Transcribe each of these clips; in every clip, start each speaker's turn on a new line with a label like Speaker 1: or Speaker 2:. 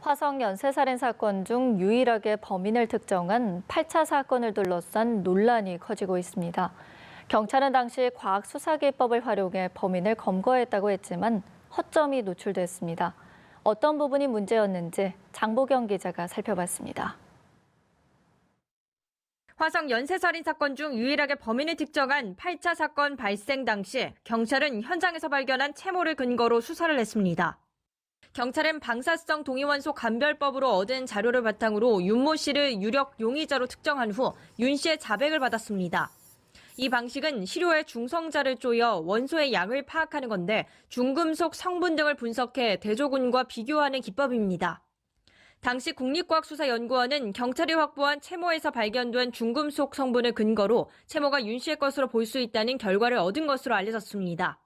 Speaker 1: 화성 연쇄살인 사건 중 유일하게 범인을 특정한 8차 사건을 둘러싼 논란이 커지고 있습니다. 경찰은 당시 과학수사기법을 활용해 범인을 검거했다고 했지만 허점이 노출됐습니다. 어떤 부분이 문제였는지 장보경 기자가 살펴봤습니다.
Speaker 2: 화성 연쇄살인 사건 중 유일하게 범인을 특정한 8차 사건 발생 당시 경찰은 현장에서 발견한 채모를 근거로 수사를 했습니다. 경찰은 방사성 동위원소 감별법으로 얻은 자료를 바탕으로 윤모 씨를 유력 용의자로 특정한 후 윤 씨의 자백을 받았습니다. 이 방식은 시료의 중성자를 쪼여 원소의 양을 파악하는 건데 중금속 성분 등을 분석해 대조군과 비교하는 기법입니다. 당시 국립과학수사연구원은 경찰이 확보한 채모에서 발견된 중금속 성분을 근거로 채모가 윤 씨의 것으로 볼 수 있다는 결과를 얻은 것으로 알려졌습니다.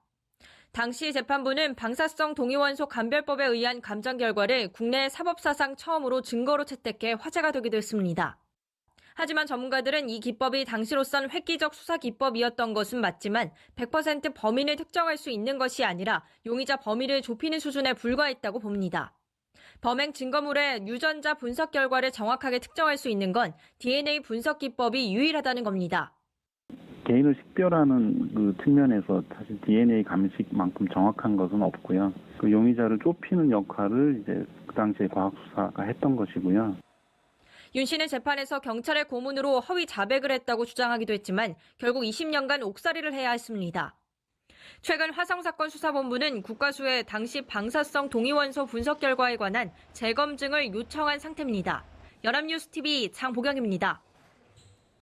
Speaker 2: 당시 재판부는 방사성 동위원소 감별법에 의한 감정 결과를 국내 사법사상 처음으로 증거로 채택해 화제가 되기도 했습니다. 하지만 전문가들은 이 기법이 당시로선 획기적 수사 기법이었던 것은 맞지만 100% 범인을 특정할 수 있는 것이 아니라 용의자 범위를 좁히는 수준에 불과했다고 봅니다. 범행 증거물의 유전자 분석 결과를 정확하게 특정할 수 있는 건 DNA 분석 기법이 유일하다는 겁니다.
Speaker 3: 개인을 식별하는 그 측면에서 사실 DNA 감식만큼 정확한 것은 없고요. 그 용의자를 좁히는 역할을 이제 그 당시에 과학수사가 했던 것이고요.
Speaker 2: 윤 씨는 재판에서 경찰의 고문으로 허위 자백을 했다고 주장하기도 했지만 결국 20년간 옥살이를 해야 했습니다. 최근 화성사건 수사본부는 국과수에 당시 방사성 동위원소 분석 결과에 관한 재검증을 요청한 상태입니다. 연합뉴스TV 장보경입니다.